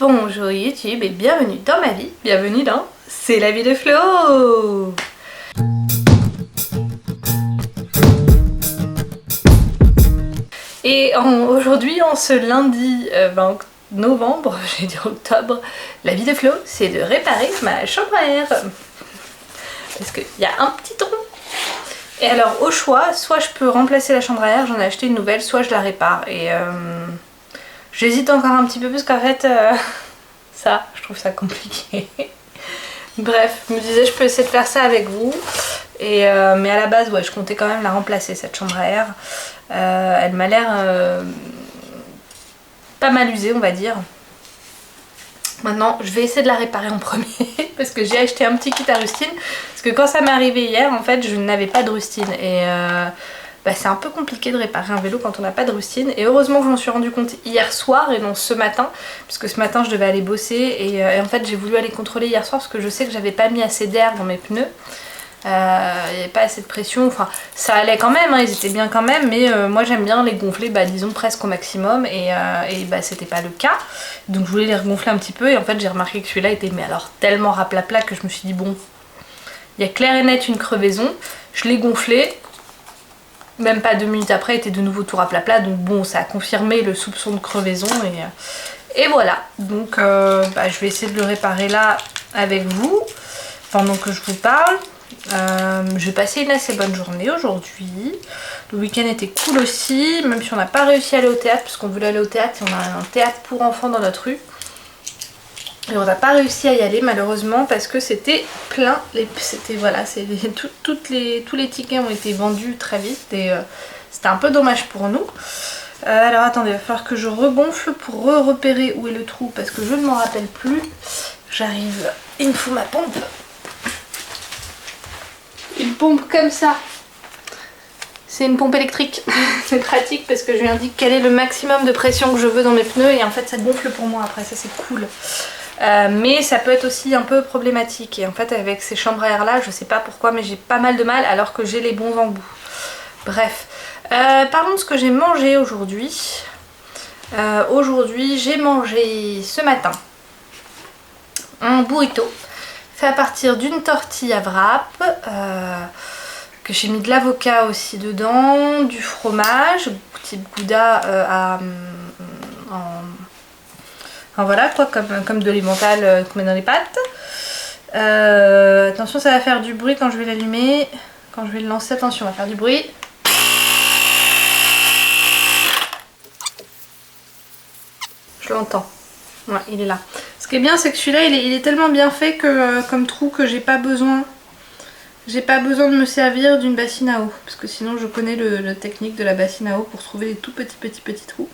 Bonjour YouTube et bienvenue dans ma vie, bienvenue dans C'est la vie de Flo. Et aujourd'hui, en ce lundi 20 novembre, j'ai dit octobre, la vie de Flo, c'est de réparer ma chambre à air. Parce qu'il y a un petit trou. Et alors au choix, soit je peux remplacer la chambre à air, j'en ai acheté une nouvelle, soit je la répare. Et j'hésite encore un petit peu parce qu'en fait, ça, je trouve ça compliqué. Bref, je me disais je peux essayer de faire ça avec vous. Et, mais à la base, ouais, je comptais quand même la remplacer cette chambre à air. Elle m'a l'air pas mal usée, on va dire. Maintenant, je vais essayer de la réparer en premier parce que j'ai acheté un petit kit à rustine. Parce que quand ça m'est arrivé hier, en fait, je n'avais pas de rustine. Et c'est un peu compliqué de réparer un vélo quand on n'a pas de rustine. Et heureusement que je m'en suis rendu compte hier soir et non ce matin. Parce que ce matin, je devais aller bosser. Et en fait, j'ai voulu aller contrôler hier soir parce que je sais que j'avais pas mis assez d'air dans mes pneus. Il n'y avait pas assez de pression, enfin ça allait quand même, hein, ils étaient bien quand même, mais moi j'aime bien les gonfler, disons presque au maximum, et c'était pas le cas, donc je voulais les regonfler un petit peu, et en fait j'ai remarqué que celui-là était mais alors tellement raplapla que je me suis dit bon, il y a clair et net une crevaison, je l'ai gonflé, même pas 2 minutes après il était de nouveau tout raplapla, donc bon ça a confirmé le soupçon de crevaison, et voilà, donc je vais essayer de le réparer là avec vous, pendant que je vous parle. J'ai passé une assez bonne journée aujourd'hui. Le week-end était cool aussi, même si on n'a pas réussi à aller au théâtre, parce qu'on voulait aller au théâtre et on a un théâtre pour enfants dans notre rue. Et on n'a pas réussi à y aller malheureusement parce que c'était plein. Tous les tickets ont été vendus très vite et c'était un peu dommage pour nous. Alors attendez, il va falloir que je regonfle pour repérer où est le trou parce que je ne m'en rappelle plus. J'arrive, il me faut ma pompe. Une pompe comme ça, c'est une pompe électrique. C'est pratique parce que je lui indique quel est le maximum de pression que je veux dans mes pneus et en fait ça gonfle pour moi après, ça c'est cool. Mais ça peut être aussi un peu problématique et en fait avec ces chambres à air là, je sais pas pourquoi mais j'ai pas mal de mal alors que j'ai les bons embouts. Bref, parlons de ce que j'ai mangé aujourd'hui. Aujourd'hui j'ai mangé ce matin un burrito fait à partir d'une tortilla wrap, que j'ai mis de l'avocat aussi dedans, du fromage, type gouda voilà quoi, comme de l'emmental qu'on met dans les pâtes. Attention, ça va faire du bruit quand je vais l'allumer, quand je vais le lancer, attention, on va faire du bruit. Je l'entends. Ouais, il est là. Ce qui est bien, c'est que celui-là, il est tellement bien fait que, comme trou que j'ai pas besoin de me servir d'une bassine à eau. Parce que sinon, je connais la technique de la bassine à eau pour trouver les tout petits trous.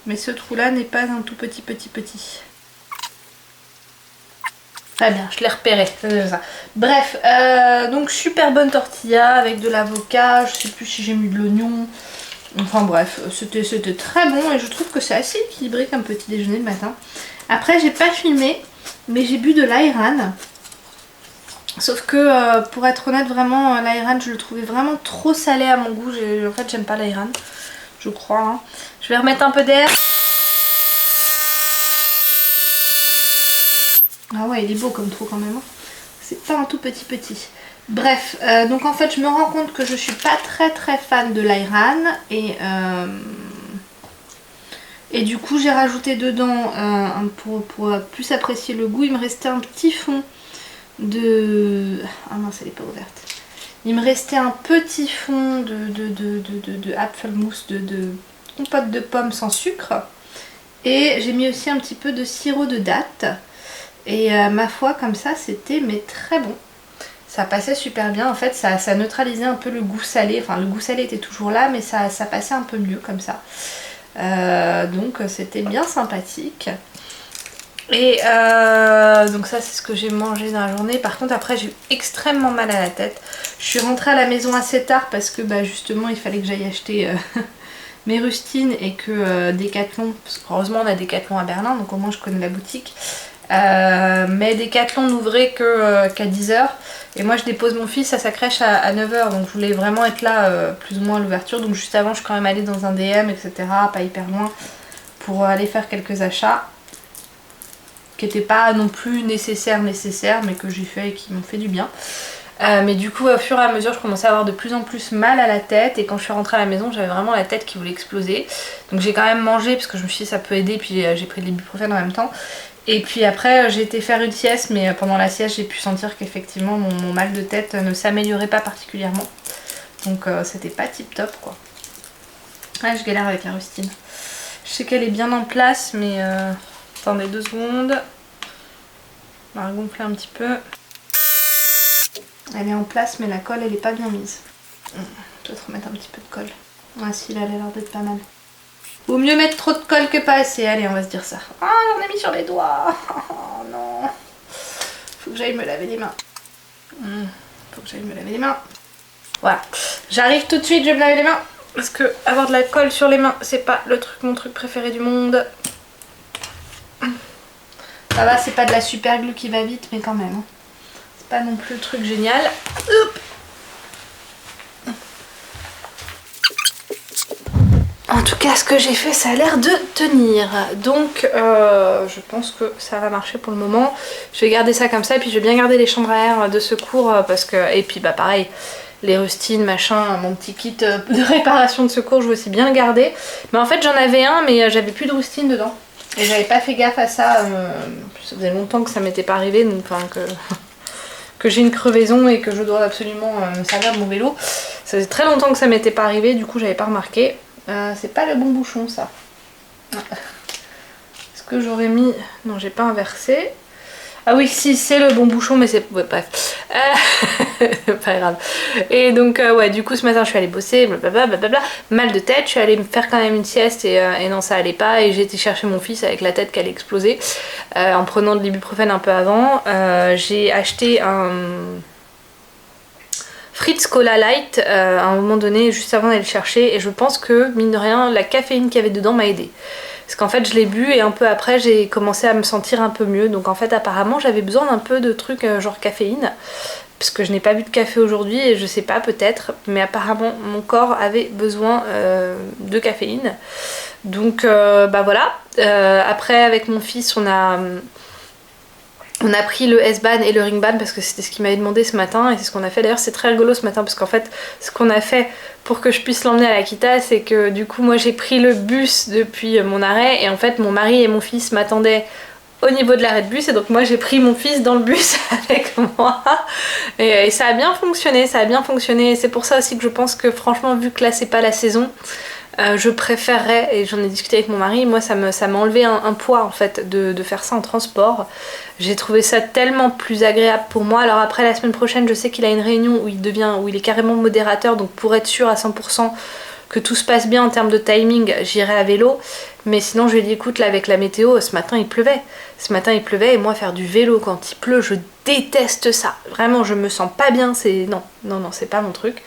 Mais ce trou-là n'est pas un tout petit. Très bien, je l'ai repéré. Ça. Bref, donc super bonne tortilla avec de l'avocat. Je sais plus si j'ai mis de l'oignon. Enfin bref, c'était très bon et je trouve que c'est assez équilibré comme petit déjeuner le matin. Après j'ai pas filmé, mais j'ai bu de l'ayran. Sauf que pour être honnête vraiment l'ayran je le trouvais vraiment trop salé à mon goût. En fait j'aime pas l'ayran, je crois. Hein. Je vais remettre un peu d'air. Ah ouais il est beau comme trou quand même. Hein. C'est pas un tout petit. Bref, donc en fait je me rends compte que je suis pas très fan de l'ayran et du coup j'ai rajouté dedans pour plus apprécier le goût, il me restait un petit fond de... Ah mince elle est pas ouverte. Il me restait un petit fond de Apfelmus, de compote de pommes sans sucre et j'ai mis aussi un petit peu de sirop de date et ma foi comme ça c'était mais très bon. Ça passait super bien, en fait ça neutralisait un peu le goût salé, enfin le goût salé était toujours là mais ça passait un peu mieux comme ça. Donc c'était bien sympathique. Et donc ça c'est ce que j'ai mangé dans la journée. Par contre après j'ai eu extrêmement mal à la tête. Je suis rentrée à la maison assez tard parce que justement il fallait que j'aille acheter mes rustines et que Decathlon, parce qu'heureusement on a Decathlon à Berlin donc au moins je connais la boutique. Mais Decathlon n'ouvrait qu'à 10 h et moi je dépose mon fils à sa crèche à 9 h donc je voulais vraiment être là plus ou moins à l'ouverture, donc juste avant je suis quand même allée dans un DM etc, pas hyper loin, pour aller faire quelques achats. qui n'étaient pas non plus nécessaires, mais que j'ai fait et qui m'ont fait du bien. Mais du coup au fur et à mesure je commençais à avoir de plus en plus mal à la tête et quand je suis rentrée à la maison j'avais vraiment la tête qui voulait exploser. Donc j'ai quand même mangé parce que je me suis dit ça peut aider, puis j'ai pris de l'ibuprofène en même temps. Et puis après j'ai été faire une sieste, mais pendant la sieste j'ai pu sentir qu'effectivement mon mal de tête ne s'améliorait pas particulièrement. Donc c'était pas tip top quoi. Ouais, je galère avec la rustine. Je sais qu'elle est bien en place, mais attendez 2 secondes. On va gonfler un petit peu. Elle est en place mais la colle elle est pas bien mise. Je vais peut-être remettre un petit peu de colle. Ah si, là elle a l'air d'être pas mal. Vaut mieux mettre trop de colle que pas assez, allez on va se dire ça. Ah j'en ai mis sur les doigts. Oh non. Faut que j'aille me laver les mains. Faut que j'aille me laver les mains. Voilà. J'arrive tout de suite, je vais me laver les mains. Parce que avoir de la colle sur les mains c'est pas mon truc préféré du monde. Ça va, c'est pas de la super glue qui va vite mais quand même. Pas non plus le truc génial. Hop. En tout cas ce que j'ai fait ça a l'air de tenir. Donc je pense que ça va marcher pour le moment. Je vais garder ça comme ça et puis je vais bien garder les chambres à air de secours parce que... Et puis bah pareil, les rustines, machin, mon petit kit de réparation de secours je veux aussi bien le garder. Mais en fait j'en avais un mais j'avais plus de rustines dedans. Et j'avais pas fait gaffe à ça. Ça faisait longtemps que ça m'était pas arrivé, donc enfin que j'ai une crevaison et que je dois absolument me servir de mon vélo. Ça faisait très longtemps que ça m'était pas arrivé, du coup j'avais pas remarqué. C'est pas le bon bouchon ça. Est-ce que j'aurais mis... Non, j'ai pas inversé. Ah oui, si, c'est le bon bouchon, mais c'est... Ouais, bref. Pas grave. Et donc, ouais, du coup, ce matin, je suis allée bosser, blablabla, mal de tête. Je suis allée me faire quand même une sieste et non, ça allait pas. Et j'ai été chercher mon fils avec la tête qui allait exploser en prenant de l'ibuprofène un peu avant. J'ai acheté un... Fritz Cola Light à un moment donné, juste avant d'aller le chercher. Et je pense que, mine de rien, la caféine qu'il y avait dedans m'a aidé. Parce qu'en fait je l'ai bu et un peu après j'ai commencé à me sentir un peu mieux. Donc en fait apparemment j'avais besoin d'un peu de trucs genre caféine. Parce que je n'ai pas bu de café aujourd'hui et je sais pas, peut-être. Mais apparemment mon corps avait besoin de caféine. Donc bah voilà. Après avec mon fils on a pris le S-Bahn et le Ring-Bahn parce que c'était ce qu'il m'avait demandé ce matin et c'est ce qu'on a fait. D'ailleurs c'est très rigolo ce matin parce qu'en fait ce qu'on a fait pour que je puisse l'emmener à l'Akita, c'est que du coup moi j'ai pris le bus depuis mon arrêt et en fait mon mari et mon fils m'attendaient au niveau de l'arrêt de bus et donc moi j'ai pris mon fils dans le bus avec moi et ça a bien fonctionné, c'est pour ça aussi que je pense que franchement vu que là c'est pas la saison, je préférerais, et j'en ai discuté avec mon mari, moi ça m'a enlevé un poids en fait de faire ça en transport. J'ai trouvé ça tellement plus agréable pour moi. Alors après la semaine prochaine je sais qu'il a une réunion où il est carrément modérateur, donc pour être sûr à 100% que tout se passe bien en termes de timing, j'irai à vélo. Mais sinon je lui ai dit écoute là avec la météo, ce matin il pleuvait et moi faire du vélo quand il pleut je déteste ça. Vraiment je me sens pas bien, non c'est pas mon truc.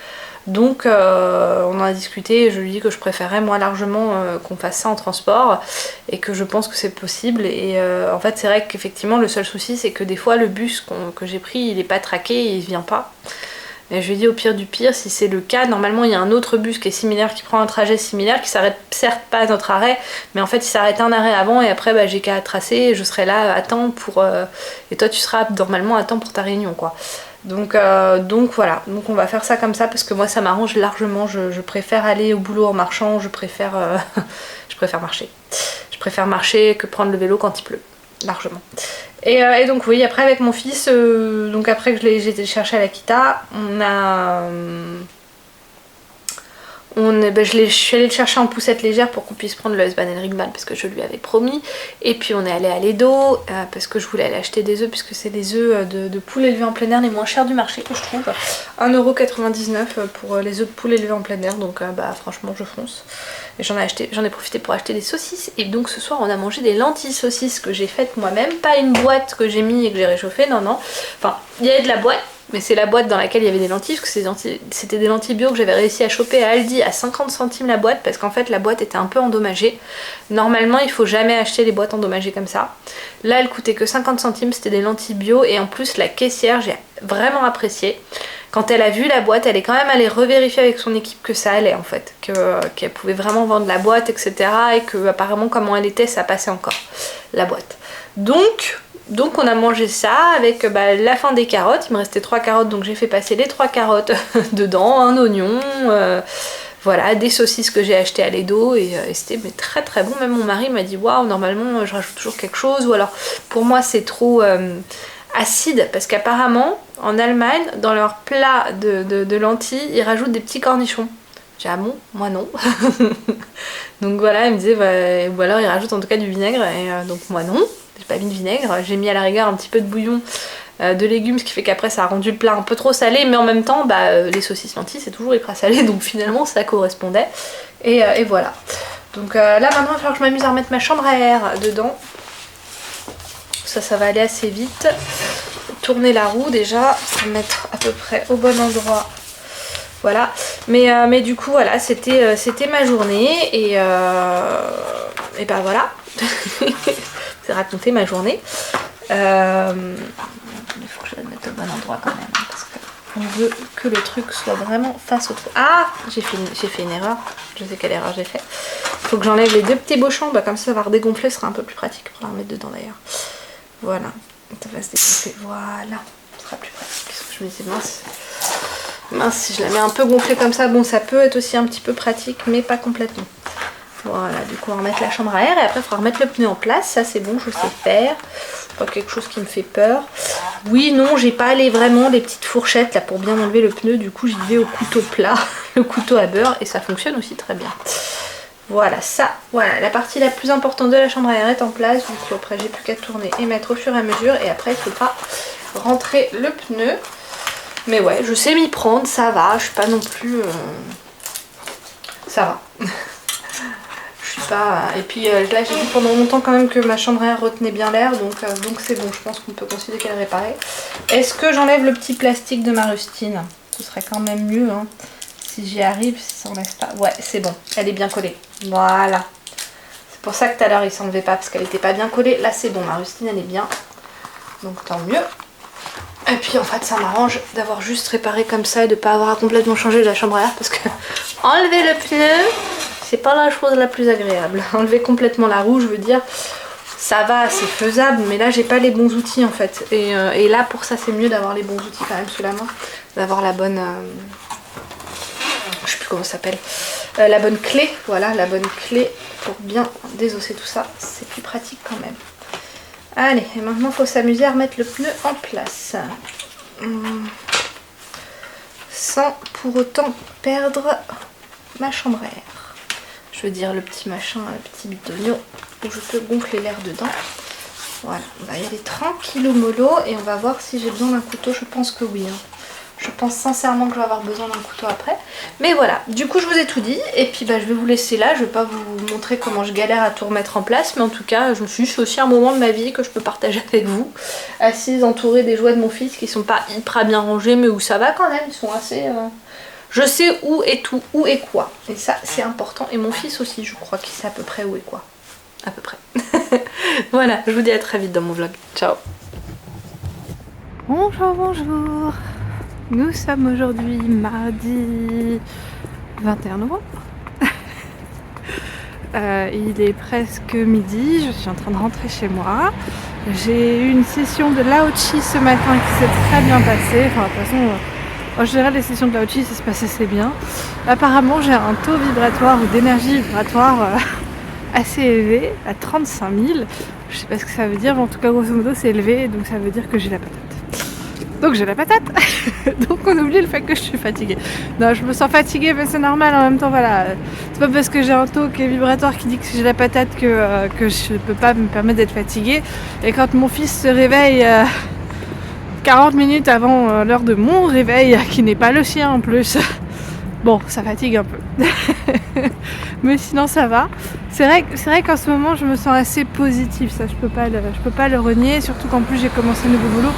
Donc on en a discuté et je lui ai dit que je préférais moi largement qu'on fasse ça en transport et que je pense que c'est possible et en fait c'est vrai qu'effectivement le seul souci c'est que des fois le bus que j'ai pris il est pas traqué et il vient pas. Et je lui ai dit au pire du pire, si c'est le cas, normalement il y a un autre bus qui est similaire, qui prend un trajet similaire, qui s'arrête certes pas à notre arrêt, mais en fait il s'arrête un arrêt avant et après bah, j'ai qu'à tracer et je serai là à temps pour... et toi tu seras normalement à temps pour ta réunion quoi. Donc voilà, donc on va faire ça comme ça parce que moi ça m'arrange largement, je préfère aller au boulot en marchant, je préfère marcher. Je préfère marcher que prendre le vélo quand il pleut, largement. Et donc oui, après avec mon fils, donc après que j'ai été le chercher à l'Akita, je suis allée le chercher en poussette légère pour qu'on puisse prendre le S-Bahn et le Ring-Bahn parce que je lui avais promis. Et puis on est allé à l'Edo parce que je voulais aller acheter des œufs puisque c'est des œufs de poule élevés en plein air les moins chers du marché que je trouve. 1,99€ pour les œufs de poule élevés en plein air, donc bah franchement je fonce. Et j'en ai profité pour acheter des saucisses et donc ce soir on a mangé des lentilles saucisses que j'ai faites moi-même, pas une boîte que j'ai mis et que j'ai réchauffée, non, enfin il y avait de la boîte mais c'est la boîte dans laquelle il y avait des lentilles parce que c'était des lentilles bio que j'avais réussi à choper à Aldi à 50 centimes la boîte parce qu'en fait la boîte était un peu endommagée. Normalement il faut jamais acheter les boîtes endommagées comme ça. Là elle coûtait que 50 centimes, c'était des lentilles bio et en plus la caissière j'ai vraiment apprécié. Quand elle a vu la boîte, elle est quand même allée revérifier avec son équipe que ça allait en fait, qu'elle pouvait vraiment vendre la boîte, etc. Et que apparemment comment elle était, ça passait encore, la boîte. Donc Donc on a mangé ça avec la fin des carottes. Il me restait 3 carottes, donc j'ai fait passer les 3 carottes dedans, un oignon, voilà, des saucisses que j'ai achetées à l'Edo et c'était très très bon. Même mon mari m'a dit waouh, normalement je rajoute toujours quelque chose, ou alors pour moi c'est trop acide, parce qu'apparemment en Allemagne dans leur plat de lentilles ils rajoutent des petits cornichons. J'ai dit ah bon, moi non. Donc voilà, il me disait ou alors ils rajoutent en tout cas du vinaigre, et donc moi non, j'ai pas mis de vinaigre, j'ai mis à la rigueur un petit peu de bouillon de légumes, ce qui fait qu'après ça a rendu le plat un peu trop salé, mais en même temps les saucisses lentilles c'est toujours hyper salé, donc finalement ça correspondait, et voilà. Donc là maintenant il va falloir que je m'amuse à remettre ma chambre à air dedans, ça va aller assez vite. Tourner la roue déjà, mettre à peu près au bon endroit. Voilà, mais du coup voilà, c'était ma journée, et ben voilà. C'est raconter ma journée. Il faut que je la mette au bon endroit quand même, parce qu'on veut que le truc soit vraiment face au trou. Ah, j'ai fait une erreur, je sais quelle erreur j'ai fait. Il faut que j'enlève les 2 petits bochons, comme ça va redégonfler, ce sera un peu plus pratique pour la remettre dedans d'ailleurs. Voilà, ça va se dégonfler, voilà, ce sera plus pratique. Je me disais mince, si je la mets un peu gonflée comme ça, bon ça peut être aussi un petit peu pratique, mais pas complètement. Voilà, du coup on va remettre la chambre à air, et après il faudra remettre le pneu en place, ça c'est bon, je sais faire. Pas quelque chose qui me fait peur. Oui, non, j'ai pas vraiment les petites fourchettes là pour bien enlever le pneu, du coup j'y vais au couteau plat, le couteau à beurre, et ça fonctionne aussi très bien. Voilà, voilà, la partie la plus importante de la chambre à air est en place, du coup après j'ai plus qu'à tourner et mettre au fur et à mesure, et après il faudra rentrer le pneu. Mais ouais, je sais m'y prendre, ça va, je suis pas non plus... Ça va. Je suis pas... Et puis là j'ai dit pendant longtemps quand même que ma chambre à air retenait bien l'air, donc c'est bon, je pense qu'on peut considérer qu'elle est réparée. Est-ce que j'enlève le petit plastique de ma rustine? Ce serait quand même mieux, hein. Si j'y arrive, si ça enlève pas... Ouais, c'est bon, elle est bien collée. Voilà. C'est pour ça que tout à l'heure il s'enlevait pas, parce qu'elle était pas bien collée. Là c'est bon, ma rustine elle est bien. Donc tant mieux. Et puis en fait ça m'arrange d'avoir juste réparé comme ça et de pas avoir à complètement changer la chambre à air, parce que enlever le pneu c'est pas la chose la plus agréable. Enlever complètement la roue, je veux dire, ça va, c'est faisable, mais là j'ai pas les bons outils en fait, et là pour ça c'est mieux d'avoir les bons outils quand même sous la main, d'avoir la bonne je sais plus comment ça s'appelle, la bonne clé, voilà, la bonne clé pour bien désosser tout ça, c'est plus pratique quand même. Allez, et maintenant il faut s'amuser à remettre le pneu en place. Sans pour autant perdre ma chambre à air. Je veux dire le petit machin, le petit bitonio où je peux gonfler l'air dedans. Voilà, on va y aller tranquillou mollo, et on va voir si j'ai besoin d'un couteau. Je pense que oui, hein. Je pense sincèrement que je vais avoir besoin d'un couteau après. Mais voilà, du coup je vous ai tout dit. Et puis je vais vous laisser là. Je vais pas vous montrer comment je galère à tout remettre en place. Mais en tout cas, je me suis dit, c'est aussi un moment de ma vie que je peux partager avec vous. Assise entourée des jouets de mon fils qui sont pas hyper bien rangés, mais où ça va quand même. Ils sont assez... Je sais où est tout, où est quoi. Et ça c'est important. Et mon fils aussi, je crois qu'il sait à peu près où est quoi. À peu près. Voilà, je vous dis à très vite dans mon vlog. Ciao. Bonjour, bonjour. Nous sommes aujourd'hui mardi 21 novembre. Il est presque midi, je suis en train de rentrer chez moi. J'ai eu une session de Lao-Chi ce matin qui s'est très bien passée. Enfin, de toute façon, en général, les sessions de Lao-Chi, ça se passe assez bien. Apparemment, j'ai un taux vibratoire ou d'énergie vibratoire assez élevé, à 35 000. Je sais pas ce que ça veut dire, mais en tout cas, grosso modo, c'est élevé, donc ça veut dire que j'ai la patate. Donc j'ai la patate. Donc on oublie le fait que je suis fatiguée. Non, je me sens fatiguée, mais c'est normal en même temps, voilà. C'est pas parce que j'ai un taux qui est vibratoire qui dit que j'ai la patate que je peux pas me permettre d'être fatiguée. Et quand mon fils se réveille 40 minutes avant l'heure de mon réveil, qui n'est pas le sien en plus, bon, ça fatigue un peu. Mais sinon ça va. C'est vrai qu'en ce moment je me sens assez positive, ça je peux pas le renier, surtout qu'en plus j'ai commencé le nouveau boulot.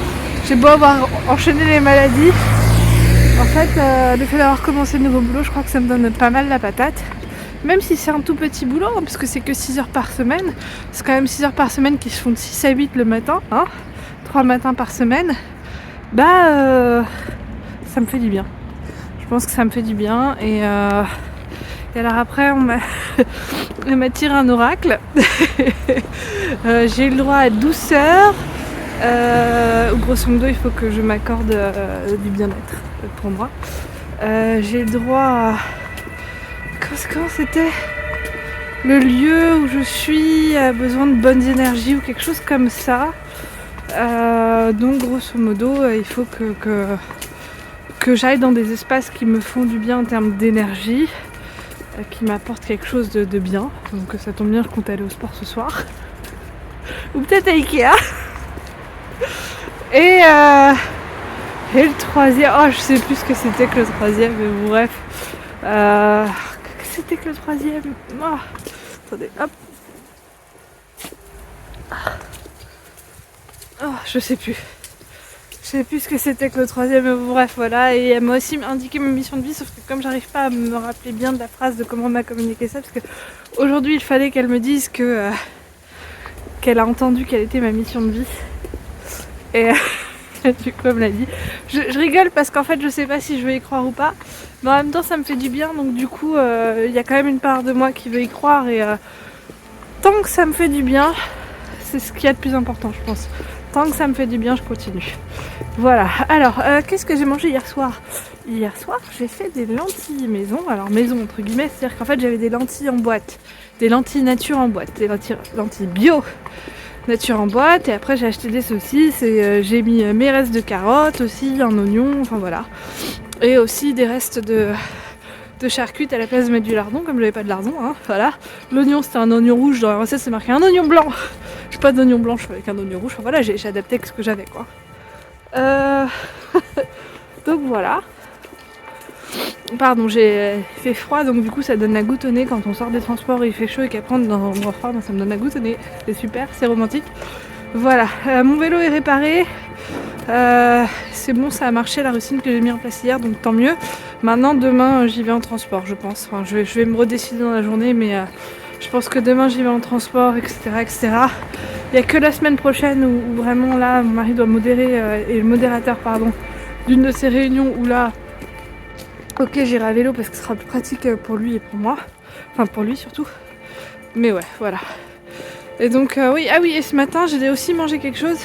J'ai beau avoir enchaîné les maladies, en fait le fait d'avoir commencé le nouveau boulot, je crois que ça me donne pas mal la patate. Même si c'est un tout petit boulot, hein, parce que c'est que 6 heures par semaine. C'est quand même 6 heures par semaine qui se font de 6 à 8 le matin, hein, 3 matins par semaine. Ça me fait du bien. Je pense que ça me fait du bien, et alors après on m'a tiré un oracle. J'ai eu le droit à douceur, Ou grosso modo, il faut que je m'accorde du bien-être pour moi. J'ai le droit à... Comment c'était ? Le lieu où je suis a besoin de bonnes énergies ou quelque chose comme ça. Donc grosso modo, il faut que j'aille dans des espaces qui me font du bien en termes d'énergie, qui m'apportent quelque chose de bien. Donc ça tombe bien, je compte aller au sport ce soir. Ou peut-être à Ikea. Et le troisième, oh je sais plus ce que c'était que le troisième, mais bref. C'était que le troisième. Oh, attendez, hop. Oh, je sais plus. Je sais plus ce que c'était que le troisième, mais bref, voilà. Et elle m'a aussi indiqué ma mission de vie, sauf que comme j'arrive pas à me rappeler bien de la phrase de comment on m'a communiqué ça, parce que aujourd'hui il fallait qu'elle me dise que qu'elle a entendu quelle était ma mission de vie. Et du coup elle me l'a dit. Je rigole parce qu'en fait je sais pas si je vais y croire ou pas, mais en même temps ça me fait du bien, donc du coup il y a quand même une part de moi qui veut y croire, et tant que ça me fait du bien, c'est ce qu'il y a de plus important je pense. Tant que ça me fait du bien, je continue. Voilà, alors qu'est-ce que j'ai mangé hier soir ? Hier soir j'ai fait des lentilles maison, alors maison entre guillemets, c'est-à-dire qu'en fait j'avais des lentilles en boîte, des lentilles nature en boîte, des lentilles bio nature en boîte, et après j'ai acheté des saucisses et j'ai mis mes restes de carottes aussi, un oignon, enfin voilà. Et aussi des restes de charcutes à la place de mettre du lardon, comme j'avais pas de lardon, hein, voilà. L'oignon c'était un oignon rouge, dans la recette c'est marqué un oignon blanc. J'ai pas d'oignon blanc, je fais avec un oignon rouge, enfin voilà, j'ai adapté avec ce que j'avais quoi. Donc voilà. Pardon, j'ai fait froid, donc du coup ça donne la goutte au nez quand on sort des transports et il fait chaud et qu'après on est dans un endroit froid, donc ça me donne la goutte au nez. C'est super, c'est romantique. Voilà, mon vélo est réparé. C'est bon, ça a marché la rustine que j'ai mis en place hier, donc tant mieux. Maintenant demain j'y vais en transport je pense. Enfin, je vais me redécider dans la journée, mais je pense que demain j'y vais en transport, etc. etc. Il n'y a que la semaine prochaine où vraiment là mon mari doit modérer, et le modérateur pardon, d'une de ces réunions où là ok j'irai à vélo parce que ce sera plus pratique pour lui et pour moi. Enfin pour lui surtout. Mais ouais voilà. Et donc oui, ah oui, et ce matin j'ai aussi mangé quelque chose.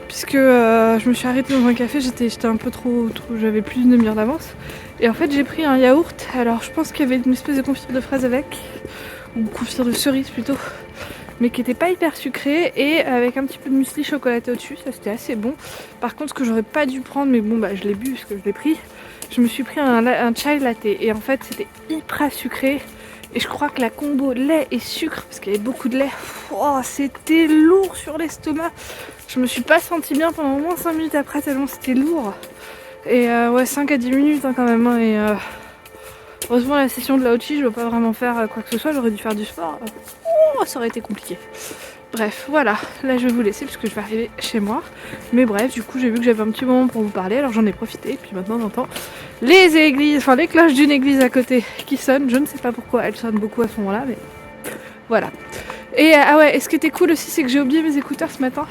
Puisque je me suis arrêtée dans un café, j'étais un peu trop, j'avais plus d'une demi-heure d'avance. Et en fait j'ai pris un yaourt, alors je pense qu'il y avait une espèce de confiture de fraise avec, ou confiture de cerise plutôt, mais qui était pas hyper sucré, et avec un petit peu de muesli chocolaté au-dessus, ça c'était assez bon. Par contre ce que j'aurais pas dû prendre, mais bon bah je l'ai bu parce que je l'ai pris, je me suis pris un chai latte, et en fait c'était hyper sucré. Et je crois que la combo lait et sucre, parce qu'il y avait beaucoup de lait, oh, c'était lourd sur l'estomac. Je me suis pas sentie bien pendant au moins 5 minutes après, tellement c'était lourd. Et ouais, 5 à 10 minutes hein, quand même. Hein, et heureusement la session de la Haute-Chi, je ne vais pas vraiment faire quoi que ce soit, j'aurais dû faire du sport. Oh, ça aurait été compliqué. Bref, voilà, là je vais vous laisser parce que je vais arriver chez moi. Mais bref, du coup j'ai vu que j'avais un petit moment pour vous parler, alors j'en ai profité. Et puis maintenant j'entends les églises, enfin les cloches d'une église à côté qui sonnent. Je ne sais pas pourquoi elles sonnent beaucoup à ce moment-là, mais voilà. Et ah ouais, et ce qui était cool aussi, c'est que j'ai oublié mes écouteurs ce matin.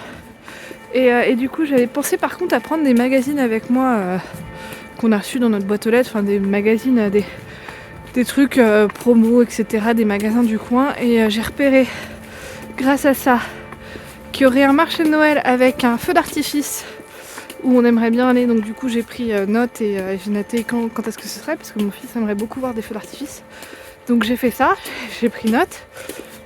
Et du coup j'avais pensé par contre à prendre des magazines avec moi qu'on a reçus dans notre boîte aux lettres, enfin des magazines, des trucs promo, etc., des magasins du coin. Et j'ai repéré, grâce à ça, qu'il y aurait un marché de Noël avec un feu d'artifice où on aimerait bien aller. Donc du coup j'ai pris note et j'ai noté quand est-ce que ce serait, parce que mon fils aimerait beaucoup voir des feux d'artifice. Donc j'ai fait ça, j'ai pris note.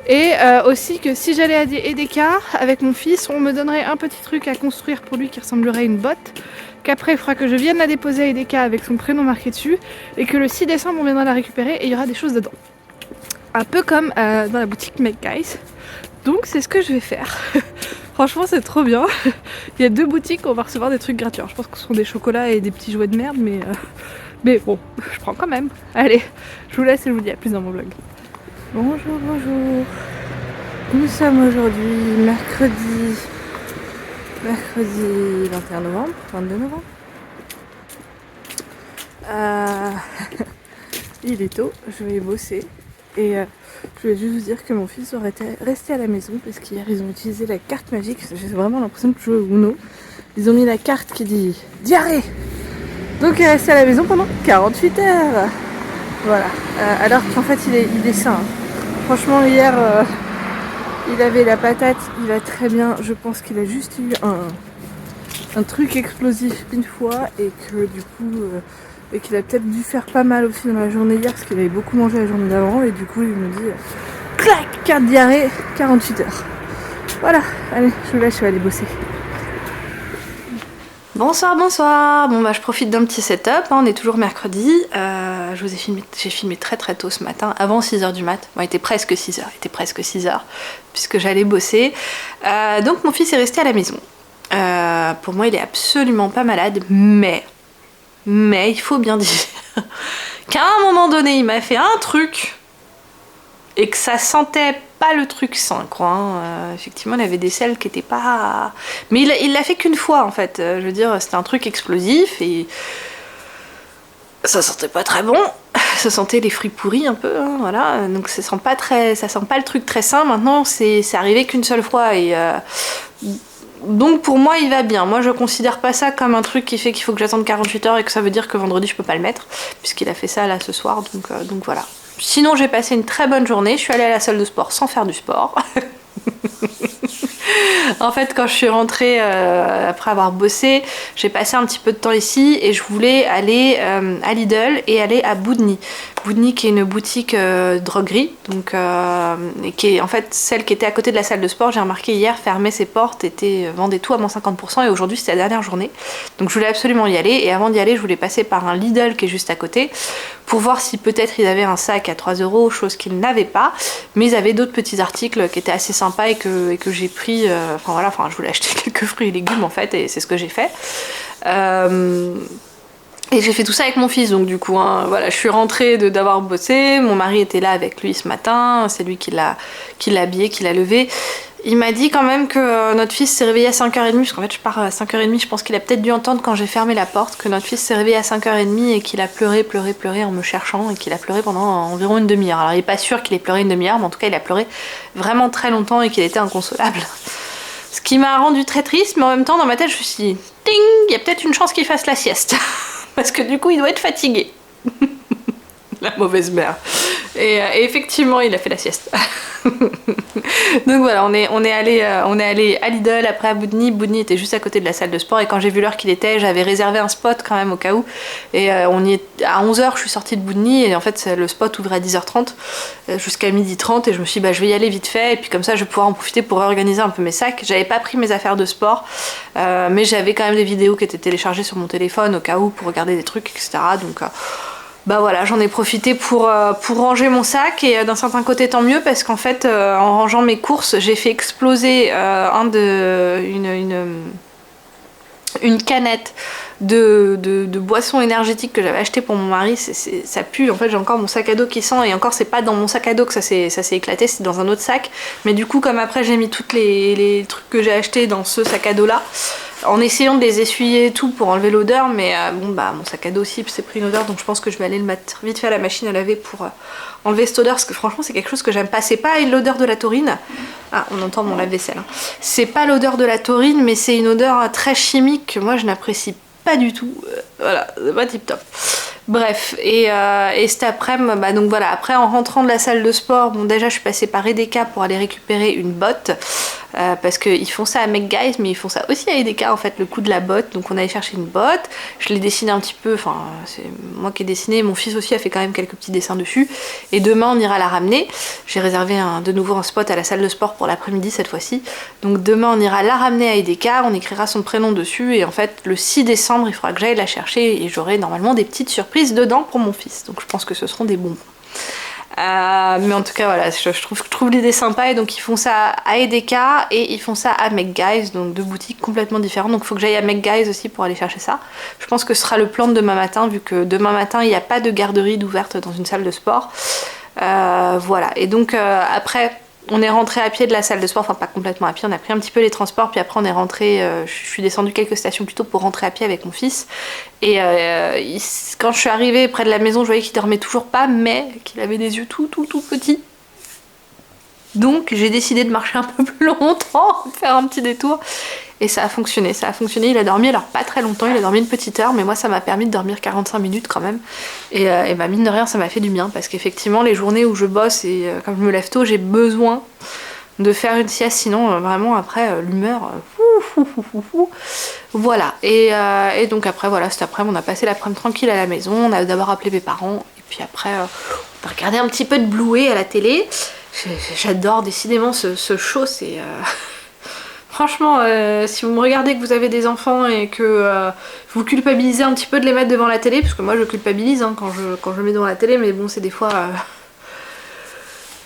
Et aussi que si j'allais à EDK avec mon fils, on me donnerait un petit truc à construire pour lui qui ressemblerait à une botte, qu'après il faudra que je vienne la déposer à EDK avec son prénom marqué dessus, et que le 6 décembre on viendra la récupérer et il y aura des choses dedans. Un peu comme dans la boutique Make Guys. Donc c'est ce que je vais faire. Franchement c'est trop bien. Il y a 2 boutiques où on va recevoir des trucs gratuits. Alors, je pense que ce sont des chocolats et des petits jouets de merde, mais bon, je prends quand même. Allez, je vous laisse et je vous dis à plus dans mon vlog. Bonjour, bonjour. Nous sommes aujourd'hui mercredi 21 novembre, 22 novembre. Il est tôt, je vais bosser. Et je voulais juste vous dire que mon fils aurait resté à la maison parce qu'hier ils ont utilisé la carte magique. J'ai vraiment l'impression de jouer au Uno. Ils ont mis la carte qui dit diarrhée. Donc il est resté à la maison pendant 48 heures. Voilà. Alors qu'en fait il est sain. Franchement hier Il avait la patate, il va très bien. Je pense qu'il a juste eu un truc explosif une fois et que du coup et qu'il a peut-être dû faire pas mal aussi dans la journée hier parce qu'il avait beaucoup mangé la journée d'avant et du coup il me dit clac, carte diarrhée, 48 heures. Voilà, allez, je vous laisse, je vais aller bosser. Bonsoir, bonsoir. Bon bah je profite d'un petit setup, hein, on est toujours mercredi. Je vous ai filmé, j'ai filmé très très tôt ce matin, avant 6h du mat. Bon, il était presque 6h, puisque j'allais bosser. Donc mon fils est resté à la maison. Pour moi il est absolument pas malade, mais il faut bien dire qu'à un moment donné il m'a fait un truc et que ça sentait pas le truc sain quoi. Effectivement il avait des selles qui étaient pas... Mais il l'a fait qu'une fois en fait. Je veux dire c'était un truc explosif et ça sentait pas très bon. Ça sentait les fruits pourris un peu, hein, voilà. Donc ça sent pas le truc très sain. Maintenant c'est arrivé qu'une seule fois et... Donc pour moi il va bien, moi je considère pas ça comme un truc qui fait qu'il faut que j'attende 48 heures et que ça veut dire que vendredi je peux pas le mettre, puisqu'il a fait ça là ce soir, donc voilà. Sinon j'ai passé une très bonne journée, je suis allée à la salle de sport sans faire du sport. En fait quand je suis rentrée après avoir bossé, j'ai passé un petit peu de temps ici et je voulais aller à Lidl et aller à Boudny. Boudny qui est une boutique droguerie, donc et qui est en fait celle qui était à côté de la salle de sport. J'ai remarqué hier fermait ses portes, vendait tout à moins 50% et aujourd'hui c'était la dernière journée. Donc je voulais absolument y aller et avant d'y aller je voulais passer par un Lidl qui est juste à côté pour voir si peut-être ils avaient un sac à 3 €, chose qu'ils n'avaient pas, mais ils avaient d'autres petits articles qui étaient assez sympas et que j'ai pris, je voulais acheter quelques fruits et légumes en fait et c'est ce que j'ai fait. Et j'ai fait tout ça avec mon fils, donc du coup, hein, voilà, je suis rentrée d'avoir bossé, mon mari était là avec lui ce matin, c'est lui qui l'a habillé, qui l'a levé. Il m'a dit quand même que notre fils s'est réveillé à 5h30, parce qu'en fait je pars à 5h30, je pense qu'il a peut-être dû entendre quand j'ai fermé la porte, que notre fils s'est réveillé à 5h30 et qu'il a pleuré en me cherchant, et qu'il a pleuré pendant environ une demi-heure. Alors il est pas sûr qu'il ait pleuré une demi-heure, mais en tout cas il a pleuré vraiment très longtemps et qu'il était inconsolable. Ce qui m'a rendu très triste, mais en même temps dans ma tête je me suis dit, ding, il y a peut-être une chance qu'il fasse la sieste. Parce que du coup, il doit être fatigué. La mauvaise mère. Et effectivement, il a fait la sieste. Donc voilà, on est allé à Lidl, après à Boudny. Boudny était juste à côté de la salle de sport. Et quand j'ai vu l'heure qu'il était, j'avais réservé un spot quand même au cas où. Et à 11h, je suis sortie de Boudny. Et en fait, le spot ouvrait à 10h30 jusqu'à 12h30. Et je me suis dit, je vais y aller vite fait. Et puis comme ça, je vais pouvoir en profiter pour réorganiser un peu mes sacs. J'avais pas pris mes affaires de sport. Mais j'avais quand même des vidéos qui étaient téléchargées sur mon téléphone au cas où pour regarder des trucs, etc. Donc... voilà, j'en ai profité pour ranger mon sac et d'un certain côté tant mieux parce qu'en fait en rangeant mes courses j'ai fait exploser une canette de boissons énergétiques que j'avais acheté pour mon mari. Ça pue, en fait j'ai encore mon sac à dos qui sent et encore c'est pas dans mon sac à dos que ça s'est éclaté, c'est dans un autre sac, mais du coup comme après j'ai mis tous les trucs que j'ai achetés dans ce sac à dos là en essayant de les essuyer et tout pour enlever l'odeur, mais mon sac à dos aussi s'est pris une odeur, donc je pense que je vais aller le mettre vite fait à la machine à laver pour enlever cette odeur, parce que franchement c'est quelque chose que j'aime pas. C'est pas l'odeur de la taurine, on entend mon lave-vaisselle, hein. C'est pas l'odeur de la taurine, mais c'est une odeur très chimique que moi je n'apprécie pas du tout, voilà, c'est pas tip top. Bref, et cet après-midi, donc voilà, après en rentrant de la salle de sport, déjà je suis passée par EDK pour aller récupérer une botte, parce qu'ils font ça à Make Guys, mais ils font ça aussi à EDK en fait, le coup de la botte. Donc on allait chercher une botte, je l'ai dessinée un petit peu, enfin c'est moi qui ai dessiné, mon fils aussi a fait quand même quelques petits dessins dessus, et demain on ira la ramener. J'ai réservé de nouveau un spot à la salle de sport pour l'après-midi cette fois-ci, donc demain on ira la ramener à EDK, on écrira son prénom dessus, et en fait le 6 décembre il faudra que j'aille la chercher, et j'aurai normalement des petites surprises dedans pour mon fils, donc je pense que ce seront des bonbons. Mais en tout cas voilà, je trouve l'idée sympa, et donc ils font ça à EDK et ils font ça à Make Guys, donc deux boutiques complètement différentes, donc il faut que j'aille à Make Guys aussi pour aller chercher ça. Je pense que ce sera le plan de demain matin, vu que demain matin il n'y a pas de garderie d'ouverte dans une salle de sport. Voilà, et donc après on est rentré à pied de la salle de sport, enfin pas complètement à pied, on a pris un petit peu les transports, puis après on est rentré, je suis descendue quelques stations plus tôt pour rentrer à pied avec mon fils. Et quand je suis arrivée près de la maison, je voyais qu'il dormait toujours pas, mais qu'il avait des yeux tout petits. Donc j'ai décidé de marcher un peu plus longtemps, de faire un petit détour. Et ça a fonctionné, il a dormi, alors pas très longtemps, il a dormi une petite heure, mais moi ça m'a permis de dormir 45 minutes quand même. Et mine de rien ça m'a fait du bien, parce qu'effectivement les journées où je bosse et comme je me lève tôt, j'ai besoin de faire une sieste, sinon vraiment après l'humeur voilà. Et donc après voilà, cet après on a passé l'après-midi tranquille à la maison, on a d'abord appelé mes parents et puis après on a regardé un petit peu de Bluey à la télé. J'adore décidément ce show, c'est franchement, si vous me regardez, que vous avez des enfants et que vous culpabilisez un petit peu de les mettre devant la télé, parce que moi je culpabilise hein, quand je mets devant la télé, mais bon c'est des fois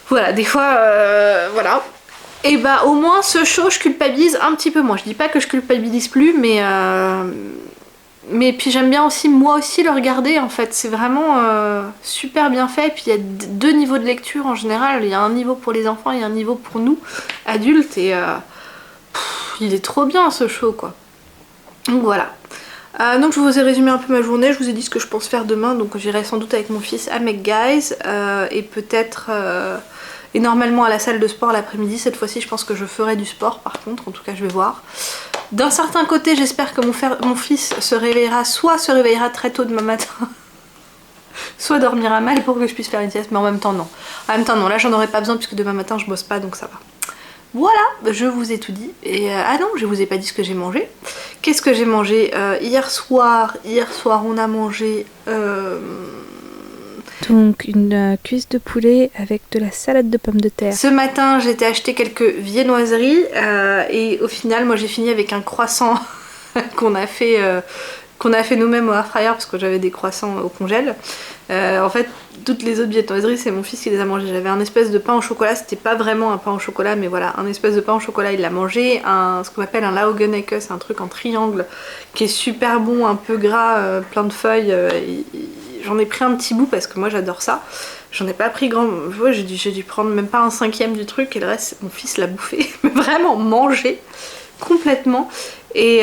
voilà, des fois voilà. Et bah au moins ce show je culpabilise un petit peu moins. Je dis pas que je culpabilise plus, mais puis j'aime bien aussi moi aussi le regarder en fait. C'est vraiment super bien fait. Et puis il y a deux niveaux de lecture en général. Il y a un niveau pour les enfants et un niveau pour nous adultes. Et il est trop bien ce show quoi. Donc voilà. Donc je vous ai résumé un peu ma journée, je vous ai dit ce que je pense faire demain, donc j'irai sans doute avec mon fils à McGuys et peut-être et normalement à la salle de sport l'après-midi. Cette fois-ci je pense que je ferai du sport par contre, en tout cas je vais voir. D'un certain côté j'espère que mon fils se réveillera très tôt demain matin soit dormira mal pour que je puisse faire une sieste, mais en même temps non. En même temps non, là j'en aurai pas besoin puisque demain matin je bosse pas, donc ça va. Voilà, je vous ai tout dit. Et ah non, je vous ai pas dit ce que j'ai mangé. Qu'est-ce que j'ai mangé hier soir, on a mangé... Donc une cuisse de poulet avec de la salade de pommes de terre. Ce matin, j'ai été acheter quelques viennoiseries et au final, moi j'ai fini avec un croissant qu'on a fait nous-mêmes au air fryer parce que j'avais des croissants au congèle. En fait, toutes les autres viennoiseries, c'est mon fils qui les a mangées. J'avais un espèce de pain au chocolat, c'était pas vraiment un pain au chocolat, mais voilà, un espèce de pain au chocolat, il l'a mangé. Ce qu'on appelle un Laugenecke, c'est un truc en triangle qui est super bon, un peu gras, plein de feuilles. J'en ai pris un petit bout parce que moi j'adore ça. J'en ai pas pris grand. Ouais, j'ai dû prendre même pas un cinquième du truc et le reste, mon fils l'a bouffé. Mais vraiment mangé complètement. Et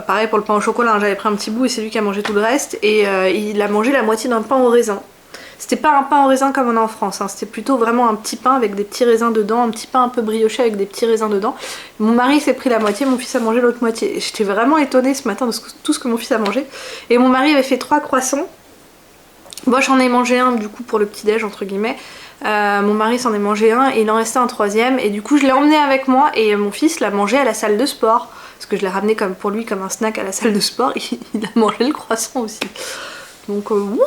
pareil pour le pain au chocolat, hein, j'avais pris un petit bout et c'est lui qui a mangé tout le reste. Et il a mangé la moitié d'un pain au raisin. C'était pas un pain au raisin comme on a en France, hein. C'était plutôt vraiment un petit pain avec des petits raisins dedans, un petit pain un peu brioché avec des petits raisins dedans. Mon mari s'est pris la moitié, mon fils a mangé l'autre moitié. J'étais vraiment étonnée ce matin de tout ce que mon fils a mangé. Et mon mari avait fait 3 croissants. Moi j'en ai mangé un du coup pour le petit déj entre guillemets. Mon mari s'en est mangé un et il en restait un troisième. Et du coup je l'ai emmené avec moi et mon fils l'a mangé à la salle de sport. Parce que je l'ai ramené comme pour lui comme un snack à la salle de sport. Il a mangé le croissant aussi. Donc wouh.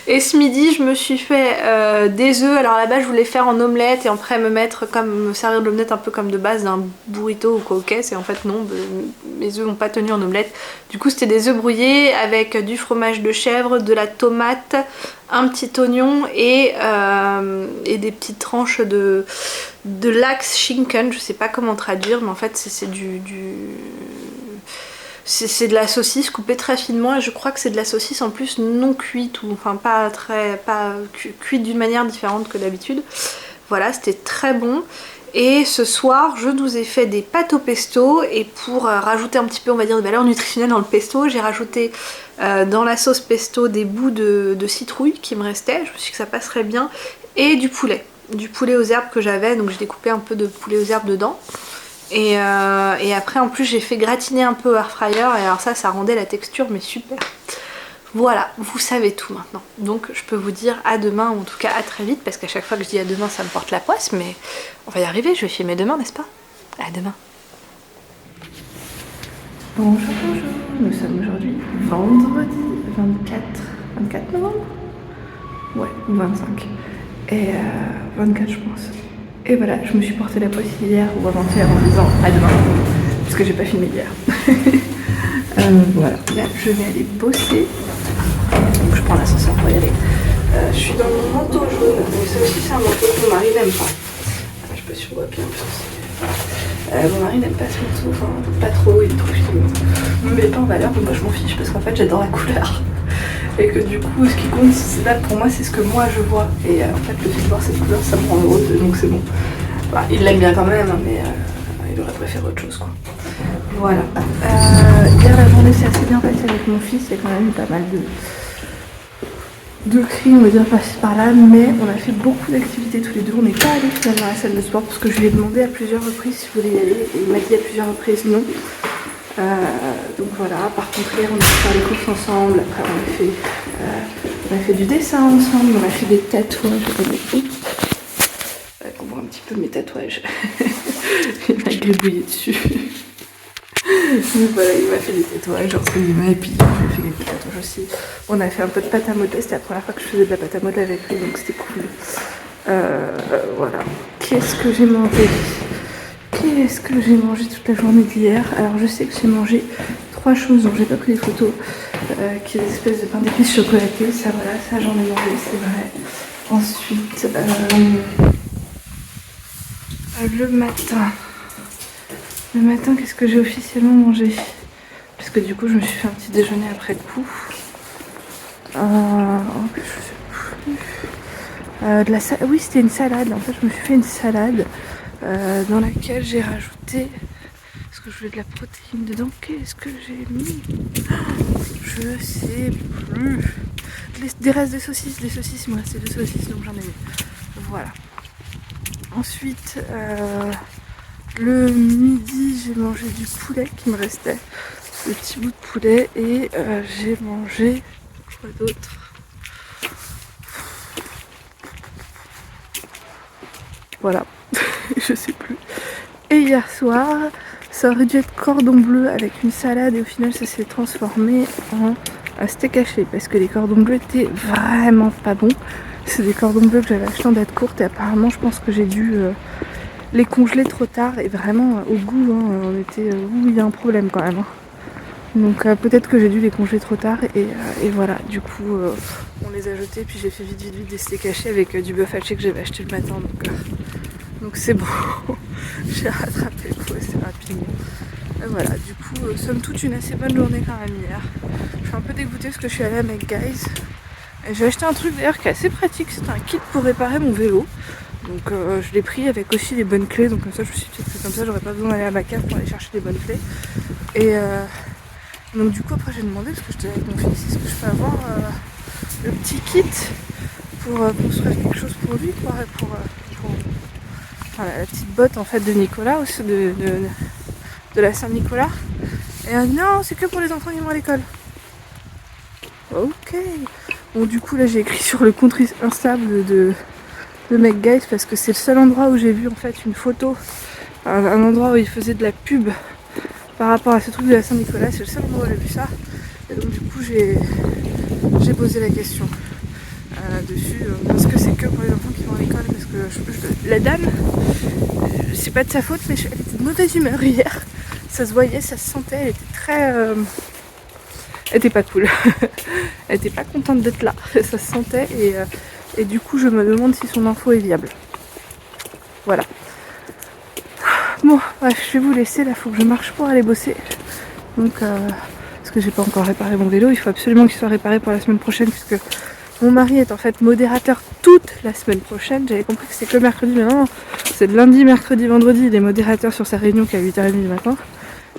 Et ce midi je me suis fait des œufs. Alors là-bas je voulais faire en omelette et après me servir de l'omelette un peu comme de base d'un burrito ou quoi au caisse. Et en fait non, mes œufs n'ont pas tenu en omelette. Du coup c'était des œufs brouillés avec du fromage de chèvre, de la tomate, un petit oignon et des petites tranches de lachs schinken. Je sais pas comment traduire mais en fait c'est de la saucisse coupée très finement et je crois que c'est de la saucisse en plus non cuite ou enfin pas cuite d'une manière différente que d'habitude. Voilà, c'était très bon. Et ce soir, je vous ai fait des pâtes au pesto et pour rajouter un petit peu, on va dire, de valeur nutritionnelle dans le pesto, j'ai rajouté dans la sauce pesto des bouts de citrouille qui me restaient. Je me suis dit que ça passerait bien et du poulet aux herbes que j'avais, donc j'ai découpé un peu de poulet aux herbes dedans. Et après en plus j'ai fait gratiner un peu au air fryer et alors ça rendait la texture mais super. Voilà, vous savez tout maintenant. Donc je peux vous dire à demain, ou en tout cas à très vite, parce qu'à chaque fois que je dis à demain ça me porte la poisse, mais on va y arriver, je vais filmer demain, n'est-ce pas? À demain. Bonjour, nous sommes aujourd'hui vendredi 24 novembre. Ouais, ou 25. Et 24 je pense. Et voilà, je me suis porté la poisse hier ou avant-hier en disant à demain, parce que j'ai pas filmé hier. Voilà, là je vais aller bosser. Donc je prends l'ascenseur pour y aller. Je suis dans mon manteau jaune, donc ça aussi c'est un manteau que mon mari n'aime pas. Je sais pas si on voit bien, mon mari n'aime pas ce manteau, enfin pas trop, il trouve qu'il me met pas en valeur, mais moi je m'en fiche parce qu'en fait j'adore la couleur. Et que du coup ce qui compte là pour moi c'est ce que moi je vois. Et en fait le fait de voir cette couleur ça me rend heureuse, donc c'est bon. Bah, il l'aime bien quand même, hein, mais il aurait préféré autre chose quoi. Voilà. Hier la journée s'est assez bien passée avec mon fils, il y a quand même eu pas mal de cris, on va dire, passer par là, mais on a fait beaucoup d'activités tous les deux. On n'est pas allé finalement à la salle de sport parce que je lui ai demandé à plusieurs reprises si je voulais y aller et il m'a dit à plusieurs reprises non. Donc voilà, par contre hier on a fait les courses ensemble, après on a fait du dessin ensemble, on a fait des tatouages, peu mes tatouages. Il m'a gribouillé dessus. Donc voilà, il m'a fait des tatouages entre guillemets, et puis je lui ai fait quelques tatouages aussi. On a fait un peu de pâte à modeler, c'était la première fois que je faisais de la pâte à modeler avec lui, donc c'était cool. Voilà. Qu'est-ce que j'ai mangé? Qu'est-ce que j'ai mangé toute la journée d'hier? Alors je sais que j'ai mangé 3 choses dont j'ai pas pris les photos, qui est des espèces de pain d'épices chocolaté, ça voilà, ça j'en ai mangé, c'est vrai. Ensuite, le matin, qu'est-ce que j'ai officiellement mangé? Parce que du coup, je me suis fait un petit déjeuner après le coup. Je sais plus. Oui, c'était une salade. En fait, je me suis fait une salade dans laquelle j'ai rajouté. Parce que je voulais de la protéine dedans. Qu'est-ce que j'ai mis? Je sais plus. Des restes de saucisses. Des saucisses, il me restait 2 saucisses, donc j'en ai mis. Voilà. Ensuite, le midi, j'ai mangé du poulet qui me restait, des petits bouts de poulet, et j'ai mangé quoi d'autre? Voilà, je sais plus. Et hier soir, ça aurait dû être cordon bleu avec une salade, et au final, ça s'est transformé en un steak haché parce que les cordons bleus étaient vraiment pas bons. C'est des cordons bleus que j'avais achetés en date courte, et apparemment, je pense que j'ai dû les congeler trop tard, et vraiment au goût, on était où il y a un problème quand même. Donc peut-être que j'ai dû les congeler trop tard, et voilà, du coup on les a jetés, puis j'ai fait vite des steaks hachés avec du bœuf haché que j'avais acheté le matin, donc c'est bon. J'ai rattrapé le coup assez rapidement. Voilà, du coup somme toute une assez bonne journée quand même hier. Je suis un peu dégoûtée parce que je suis allée à Make Guys. J'ai acheté un truc d'ailleurs qui est assez pratique, c'est un kit pour réparer mon vélo. Donc je l'ai pris avec aussi les bonnes clés, donc comme ça je me suis dit que comme ça j'aurais pas besoin d'aller à ma cave pour aller chercher les bonnes clés. Et donc du coup après j'ai demandé, parce que j'étais avec mon fils, est-ce que je peux avoir le petit kit pour construire quelque chose pour lui, quoi, pour voilà, la petite botte en fait de Nicolas, aussi de la Saint-Nicolas. Et non, c'est que pour les enfants qui vont à l'école. Ok. Bon du coup là j'ai écrit sur le compte instable de Make Guys parce que c'est le seul endroit où j'ai vu en fait une photo, un endroit où il faisait de la pub par rapport à ce truc de la Saint-Nicolas, c'est le seul endroit où j'ai vu ça, et donc du coup j'ai posé la question dessus, parce que c'est que pour les enfants qui vont à l'école, parce que la dame, c'est pas de sa faute, mais elle était de mauvaise humeur hier, ça se voyait, ça se sentait, elle était très... elle était pas cool, elle était pas contente d'être là, ça se sentait, et du coup je me demande si son info est viable. Voilà. Bon, bref, je vais vous laisser, là faut que je marche pour aller bosser. Donc parce que j'ai pas encore réparé mon vélo, il faut absolument qu'il soit réparé pour la semaine prochaine, puisque mon mari est en fait modérateur toute la semaine prochaine. J'avais compris que c'était que mercredi, mais non, c'est de lundi, mercredi, vendredi, il est modérateur sur sa réunion qui est à 8h30 du matin.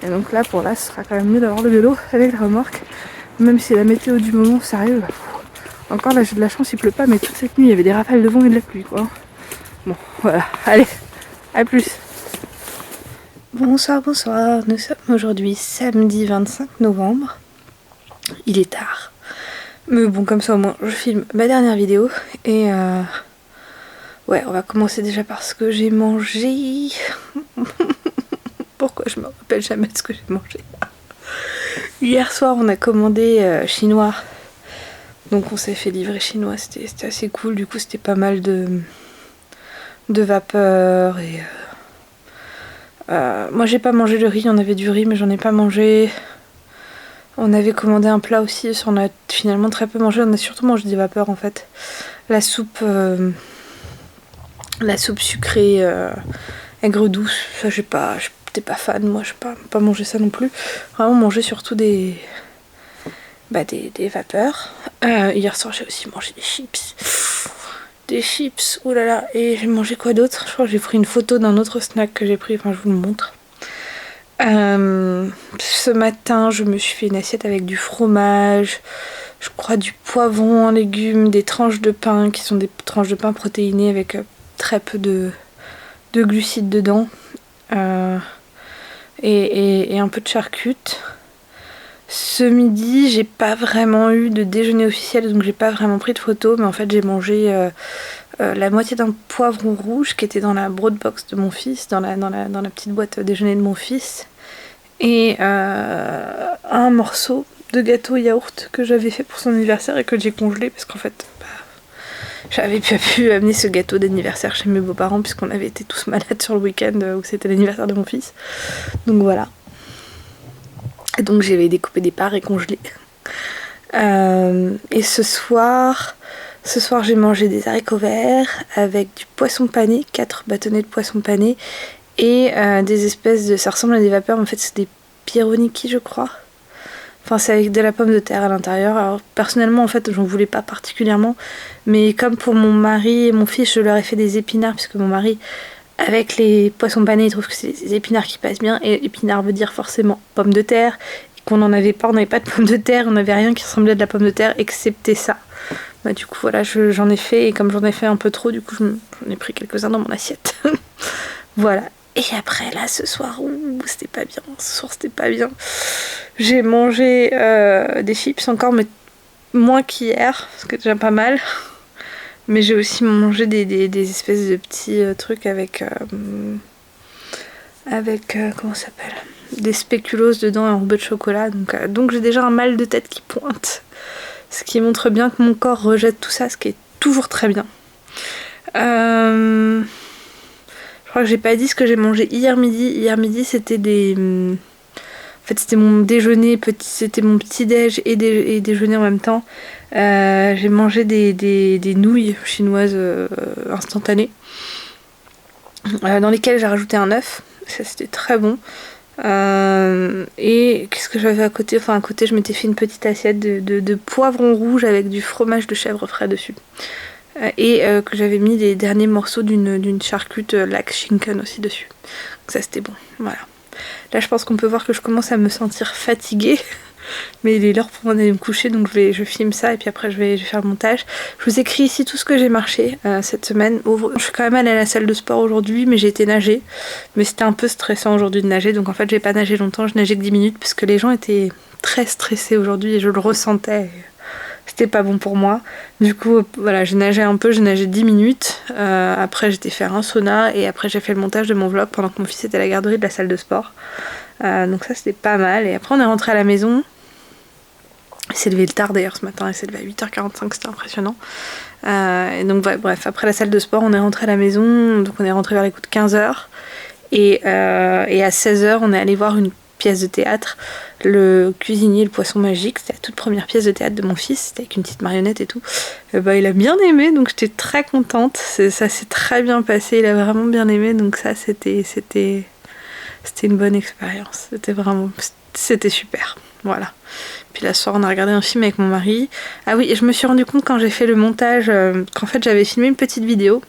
Et donc là, pour là, ce sera quand même mieux d'avoir le vélo avec la remorque, même si la météo du moment, sérieux, encore là j'ai de la chance, il pleut pas, mais toute cette nuit il y avait des rafales de vent et de la pluie, quoi. Bon, voilà, allez, à plus. Bonsoir, nous sommes aujourd'hui samedi 25 novembre, il est tard, mais bon comme ça au moins je filme ma dernière vidéo, et ouais, on va commencer déjà par ce que j'ai mangé. Pourquoi je me rappelle jamais de ce que j'ai mangé? Hier soir on a commandé chinois, donc on s'est fait livrer chinois, c'était assez cool, du coup c'était pas mal de vapeur, et moi j'ai pas mangé le riz, on avait du riz mais j'en ai pas mangé. On avait commandé un plat aussi, on a finalement très peu mangé, on a surtout mangé des vapeurs en fait. La soupe sucrée aigre douce, ça j'étais pas fan, moi j'ai pas mangé ça non plus. Vraiment manger surtout des vapeurs. Hier soir j'ai aussi mangé des chips. Oh là là, et j'ai mangé quoi d'autre? Je crois que j'ai pris une photo d'un autre snack que j'ai pris, enfin je vous le montre. Ce matin je me suis fait une assiette avec du fromage, je crois du poivron en légumes, des tranches de pain qui sont des tranches de pain protéinées avec très peu de glucides dedans, et un peu de charcute. Ce midi, j'ai pas vraiment eu de déjeuner officiel, donc j'ai pas vraiment pris de photos, mais en fait j'ai mangé la moitié d'un poivron rouge qui était dans la broad box de mon fils, dans la petite boîte déjeuner de mon fils, et un morceau de gâteau yaourt que j'avais fait pour son anniversaire et que j'ai congelé parce qu'en fait j'avais pas pu amener ce gâteau d'anniversaire chez mes beaux-parents puisqu'on avait été tous malades sur le week-end où c'était l'anniversaire de mon fils. Donc voilà. Et donc j'avais découpé des parts et congelé. Et ce soir j'ai mangé des haricots verts avec du poisson pané, 4 bâtonnets de poisson pané et des espèces de... Ça ressemble à des vapeurs, en fait c'est des pieroniki je crois. Enfin c'est avec de la pomme de terre à l'intérieur. Alors personnellement en fait j'en voulais pas particulièrement, mais comme pour mon mari et mon fils je leur ai fait des épinards puisque mon mari avec les poissons panés il trouve que c'est des épinards qui passent bien, et épinards veut dire forcément pomme de terre, et qu'on n'en avait pas, on n'avait pas de pomme de terre, on n'avait rien qui ressemblait à de la pomme de terre excepté ça. Bah du coup voilà j'en ai fait, et comme j'en ai fait un peu trop du coup j'en ai pris quelques-uns dans mon assiette. Voilà. Et après là ce soir, c'était pas bien, ce soir c'était pas bien. J'ai mangé des chips encore, mais moins qu'hier, ce qui est déjà pas mal. Mais j'ai aussi mangé des espèces de petits trucs avec comment ça s'appelle, des spéculoos dedans et enrobés de chocolat. Donc j'ai déjà un mal de tête qui pointe, ce qui montre bien que mon corps rejette tout ça, ce qui est toujours très bien. Je crois que j'ai pas dit ce que j'ai mangé hier midi. Hier midi c'était en fait c'était mon déjeuner, c'était mon petit déj et déjeuner en même temps. J'ai mangé des nouilles chinoises instantanées dans lesquelles j'ai rajouté un œuf. Ça c'était très bon. Et qu'est-ce que j'avais à côté? Enfin à côté je m'étais fait une petite assiette de poivron rouge avec du fromage de chèvre frais dessus. Et que j'avais mis les derniers morceaux d'une charcute lac schinken aussi dessus. Donc ça c'était bon, voilà. Là je pense qu'on peut voir que je commence à me sentir fatiguée. Mais il est l'heure pour moi d'aller me coucher, donc je filme ça et puis après je vais faire le montage. Je vous écris ici tout ce que j'ai marché cette semaine. Je suis quand même allée à la salle de sport aujourd'hui, mais j'ai été nager. Mais c'était un peu stressant aujourd'hui de nager, donc en fait j'ai pas nagé longtemps, je nageais que 10 minutes parce que les gens étaient très stressés aujourd'hui et je le ressentais. C'était pas bon pour moi. Du coup, voilà, j'ai nagé un peu, j'ai nagé 10 minutes. Après, j'étais faire un sauna et après, j'ai fait le montage de mon vlog pendant que mon fils était à la garderie de la salle de sport. Donc ça, c'était pas mal. Et après, on est rentré à la maison. Il s'est levé tard d'ailleurs ce matin, il s'est levé à 8h45, c'était impressionnant. Et donc, bref, après la salle de sport, on est rentré à la maison. Donc, on est rentré vers les coups de 15h. Et à 16h, on est allé voir une pièce de théâtre, Le cuisinier, le poisson magique. C'était la toute première pièce de théâtre de mon fils, c'était avec une petite marionnette et tout. Il a bien aimé, donc j'étais très contente. Ça s'est très bien passé, il a vraiment bien aimé, donc ça c'était une bonne expérience. C'était super, voilà. Puis la soir on a regardé un film avec mon mari. Ah oui, et je me suis rendu compte quand j'ai fait le montage qu'en fait j'avais filmé une petite vidéo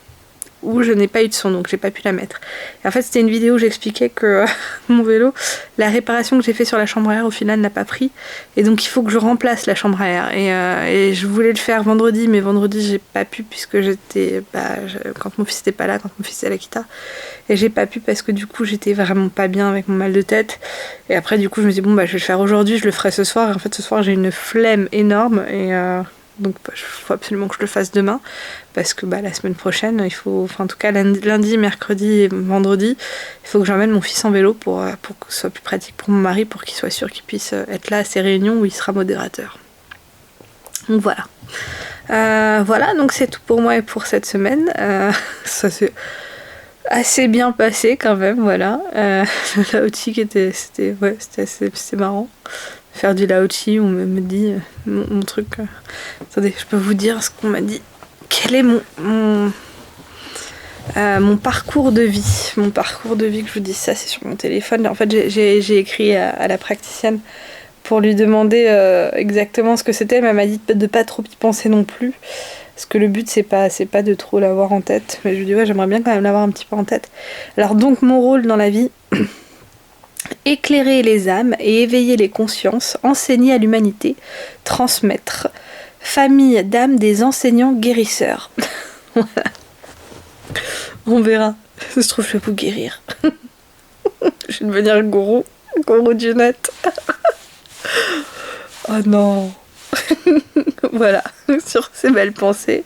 où je n'ai pas eu de son, donc j'ai pas pu la mettre. Et en fait c'était une vidéo où j'expliquais que mon vélo, la réparation que j'ai fait sur la chambre à air au final n'a pas pris, et donc il faut que je remplace la chambre à air, et je voulais le faire vendredi, mais vendredi j'ai pas pu puisque j'étais quand mon fils était pas là, quand mon fils était à l'Akita, et j'ai pas pu parce que du coup j'étais vraiment pas bien avec mon mal de tête, et après du coup je me suis dit bon je vais le faire aujourd'hui, je le ferai ce soir, et en fait ce soir j'ai une flemme énorme, et donc il faut absolument que je le fasse demain parce que la semaine prochaine il faut, enfin en tout cas lundi, mercredi et vendredi, il faut que j'emmène mon fils en vélo pour que ce soit plus pratique pour mon mari, pour qu'il soit sûr qu'il puisse être là à ces réunions où il sera modérateur. Donc voilà, donc c'est tout pour moi et pour cette semaine. Ça s'est assez bien passé quand même, voilà. Le laochi c'était assez marrant. Faire du laochi, on me dit mon truc. Attendez, je peux vous dire ce qu'on m'a dit. Quel est mon parcours de vie. Mon parcours de vie, que je vous dis ça, c'est sur mon téléphone. En fait, j'ai écrit à la praticienne pour lui demander exactement ce que c'était, mais elle m'a dit de pas trop y penser non plus. Parce que le but, c'est pas de trop l'avoir en tête. Mais je lui dis, ouais, j'aimerais bien quand même l'avoir un petit peu en tête. Alors donc, mon rôle dans la vie... éclairer les âmes et éveiller les consciences, enseigner à l'humanité, transmettre. Famille d'âmes des enseignants guérisseurs. Voilà. On verra. Ça se trouve, je vais vous guérir. Je vais devenir le gourou du net. Oh non. Voilà, sur ces belles pensées,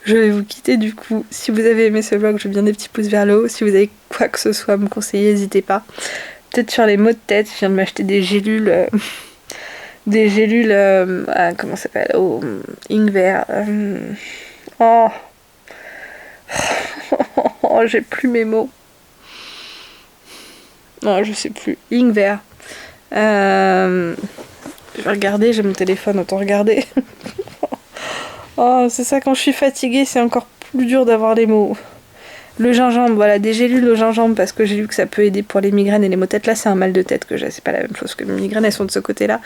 Je vais vous quitter du coup. Si vous avez aimé ce vlog, je veux bien des petits pouces vers le haut. Si vous avez quoi que ce soit à me conseiller, n'hésitez pas. Peut-être sur les maux de tête, je viens de m'acheter des gélules. Comment ça s'appelle? Oh, Ingwer. Oh. Oh, j'ai plus mes mots. Non, je sais plus. Ingwer. Je vais regarder, j'ai mon téléphone, autant regarder. Oh, c'est ça, quand je suis fatiguée, c'est encore plus dur d'avoir les mots. Le gingembre, voilà, des gélules au gingembre parce que j'ai vu que ça peut aider pour les migraines et les maux de tête. Là, c'est un mal de tête que j'ai, c'est pas la même chose que mes migraines, elles sont de ce côté-là.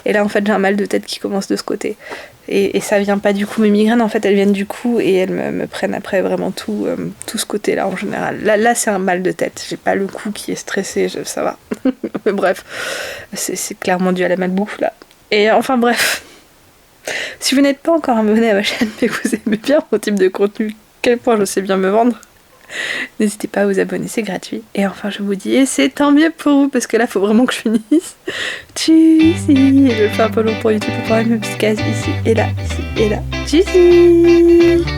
Et là, en fait, j'ai un mal de tête qui commence de ce côté. Et ça vient pas du cou. Mes migraines, en fait, elles viennent du cou et elles me prennent après vraiment tout ce côté-là en général. Là, c'est un mal de tête. J'ai pas le cou qui est stressé, ça va. Mais bref, c'est clairement dû à la malbouffe là. Et enfin, bref. Si vous n'êtes pas encore abonné à ma chaîne mais que vous aimez bien mon type de contenu, quel point je sais bien me vendre, n'hésitez pas à vous abonner, c'est gratuit. Et enfin je vous dis, et c'est tant mieux pour vous parce que là faut vraiment que je finisse. Tchuss. Je le fais un peu long pour YouTube pour faire une petite case ici et là, ici et là. Tchuss.